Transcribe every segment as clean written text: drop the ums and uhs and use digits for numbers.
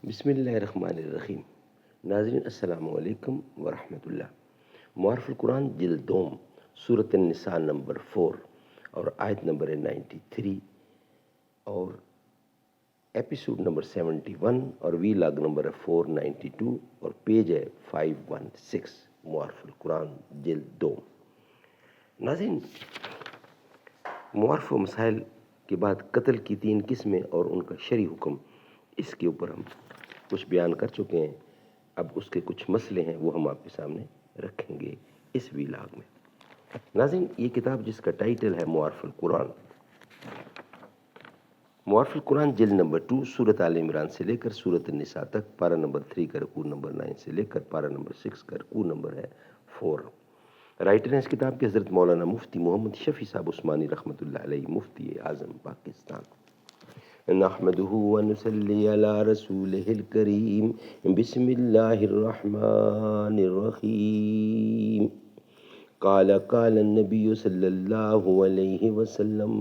بسم اللہ الرحمن الرحیم۔ ناظرین السلام علیکم ورحمۃ اللہ۔ معارف القرآن جلد دوم، سورۃ النساء نمبر 4 اور آیت نمبر 93 اور ایپیسوڈ نمبر 71 اور وی لاگ نمبر ہے 492 اور پیج ہے 516۔ معارف القرآن جلد دوم۔ ناظرین، معارف و مسائل کے بعد قتل کی 3 قسمیں اور ان کا شرعی حکم، اس کے اوپر ہم کچھ بیان کر چکے ہیں۔ اب اس کے کچھ مسئلے ہیں، وہ ہم آپ کے سامنے رکھیں گے اس ویلاگ میں۔ ناظرین، یہ کتاب جس کا ٹائٹل ہے معارف القرآن، معارف القرآن جلد نمبر 2، سورۃ آل عمران سے لے کر سورۃ النساء تک، پارہ نمبر 3 کا رکوع نمبر 9 سے لے کر پارہ نمبر 6 کا رکوع نمبر ہے 4۔ رائٹر ہیں اس کتاب کے حضرت مولانا مفتی محمد شفیع صاحب عثمانی رحمۃ اللہ علیہ، مفتی اعظم پاکستان۔ نحمده ونصلي على رسوله الكريم، بسم الله الرحمن الرحيم۔ قال النبي صلى الله عليه وسلم: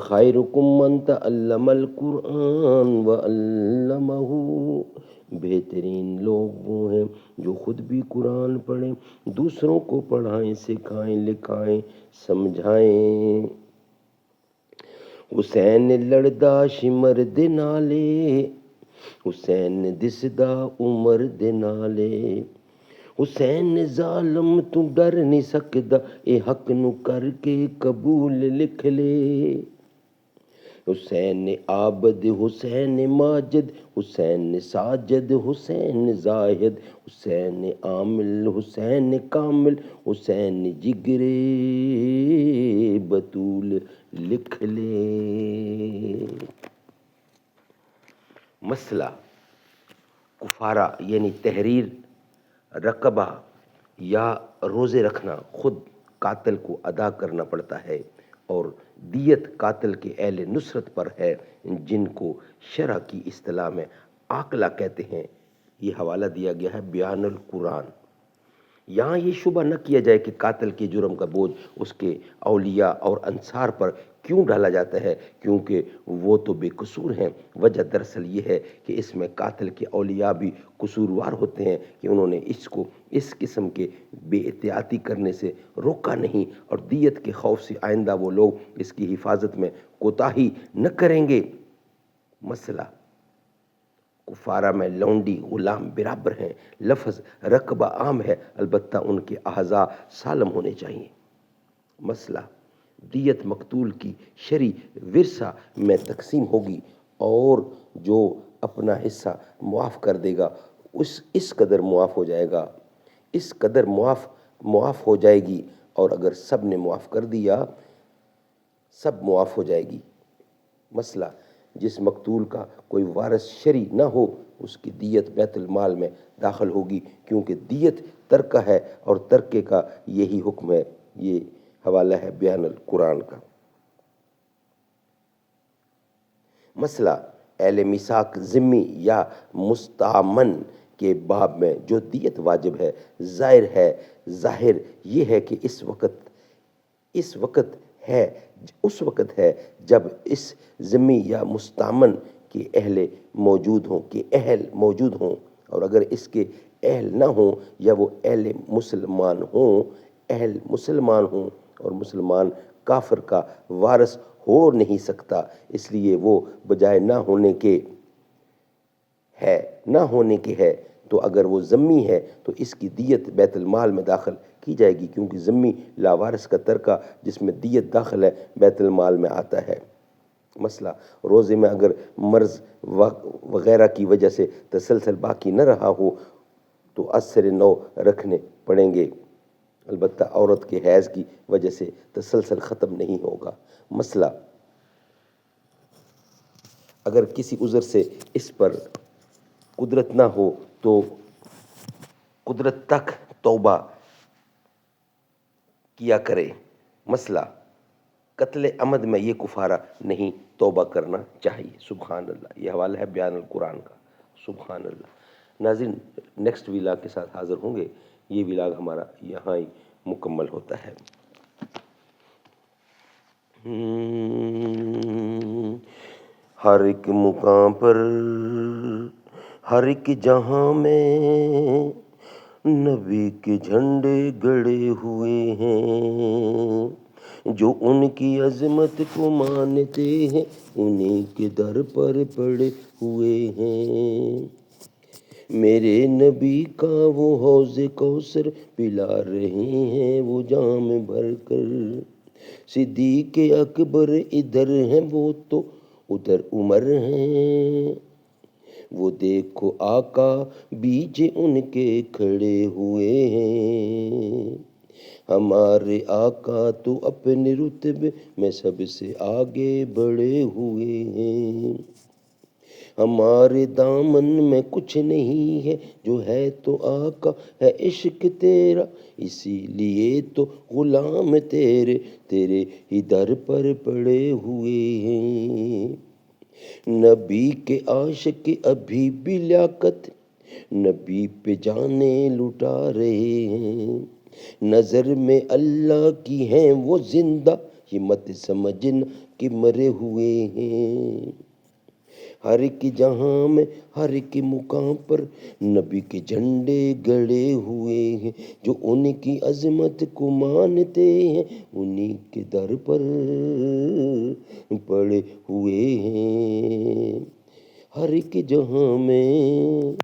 خيركم من تعلم القرآن وعلمه۔ بہترین لوگ وہ ہیں جو خود بھی قرآن پڑھیں، دوسروں کو پڑھائیں، سکھائیں، لکھائیں، سمجھائیں۔ حسین لڑدا مرد نالے، حسین دسدا مرد نالے۔ حسین ظالم تو ڈر نہیں سکدا، اے حق نو کر کے قبول لکھ لے۔ حسین عابد، حسین ماجد، حسین ساجد، حسین زاہد، حسین عامل، حسین کامل، حسین جگرے بطول لکھ لے۔ مسئلہ کفارہ یعنی تحریر رقبہ یا روزے رکھنا خود قاتل کو ادا کرنا پڑتا ہے، اور دیت قاتل کے اہل نصرت پر ہے، جن کو شرع کی اصطلاح میں عاقلہ کہتے ہیں۔ یہ حوالہ دیا گیا ہے بیان القرآن۔ یہاں یہ شبہ نہ کیا جائے کہ قاتل کے جرم کا بوجھ اس کے اولیاء اور انصار پر کیوں ڈالا جاتا ہے، کیونکہ وہ تو بے قصور ہیں۔ وجہ دراصل یہ ہے کہ اس میں قاتل کے اولیاء بھی قصوروار ہوتے ہیں کہ انہوں نے اس کو اس قسم کے بے احتیاطی کرنے سے روکا نہیں، اور دیت کے خوف سے آئندہ وہ لوگ اس کی حفاظت میں کوتاہی نہ کریں گے۔ مسئلہ کفارہ میں لونڈی غلام برابر ہیں، لفظ رقبہ عام ہے، البتہ ان کے اعضاء سالم ہونے چاہیے۔ مسئلہ دیت مقتول کی شرعی ورثہ میں تقسیم ہوگی، اور جو اپنا حصہ معاف کر دے گا اس قدر معاف ہو جائے گا، اس قدر معاف ہو جائے گی، اور اگر سب نے معاف کر دیا سب معاف ہو جائے گی۔ مسئلہ جس مقتول کا کوئی وارث شرعی نہ ہو، اس کی دیت بیت المال میں داخل ہوگی، کیونکہ دیت ترکہ ہے اور ترکے کا یہی حکم ہے۔ یہ حوالہ ہے بیان القرآن کا۔ مسئلہ اہل میثاق ذمی یا مستامن کے باب میں جو دیت واجب ہے، ظاہر یہ ہے کہ اس وقت ہے جب اس ذمی یا مستامن کے اہل موجود ہوں، اور اگر اس کے اہل نہ ہوں یا وہ اہل مسلمان ہوں اور مسلمان کافر کا وارث ہو نہیں سکتا، اس لیے وہ بجائے نہ ہونے کے ہے، تو اگر وہ ذمی ہے تو اس کی دیت بیت المال میں داخل کی جائے گی، کیونکہ ذمی لاوارث کا ترکہ جس میں دیت داخل ہے بیت المال میں آتا ہے۔ مسئلہ روزے میں اگر مرض وغیرہ کی وجہ سے تسلسل باقی نہ رہا ہو تو عصر نو رکھنے پڑیں گے، البتہ عورت کے حیض کی وجہ سے تسلسل ختم نہیں ہوگا۔ مسئلہ اگر کسی عذر سے اس پر قدرت نہ ہو تو قدرت تک توبہ کیا کرے۔ مسئلہ قتل عمد میں یہ کفارہ نہیں، توبہ کرنا چاہیے۔ سبحان اللہ۔ یہ حوالہ ہے بیان القرآن کا۔ سبحان اللہ۔ ناظرین، نیکسٹ ویلاگ کے ساتھ حاضر ہوں گے۔ یہ ویلاگ ہمارا یہاں ہی مکمل ہوتا ہے۔ ہر ایک مقام پر ہر ایک جہاں میں نبی کے جھنڈے گڑے ہوئے ہیں، جو ان کی عظمت کو مانتے ہیں انہیں کے در پر پڑے ہوئے ہیں۔ میرے نبی کا وہ حوض کوثر پلا رہے ہیں وہ جام بھر کر، صدیق اکبر ادھر ہیں وہ تو ادھر عمر ہیں، وہ دیکھو آقا بیچ ان کے کھڑے ہوئے ہیں۔ ہمارے آقا تو اپنے رتبے میں سب سے آگے بڑھے ہوئے ہیں، ہمارے دامن میں کچھ نہیں ہے، جو ہے تو آقا ہے عشق تیرا، اسی لیے تو غلام تیرے تیرے ہی در پر پڑے ہوئے ہیں۔ نبی کے عاشق ابھی بھی لیاقت نبی پہ جانیں لٹا رہے ہیں، نظر میں اللہ کی ہیں وہ زندہ، یہ مت سمجھنا کہ مرے ہوئے ہیں۔ ہر ایک جہاں میں ہر ایک مقام پر نبی کے جھنڈے گڑے ہوئے ہیں، جو ان کی عظمت کو مانتے ہیں انہی کے در پر پڑے ہوئے ہیں۔ ہر ایک جہاں میں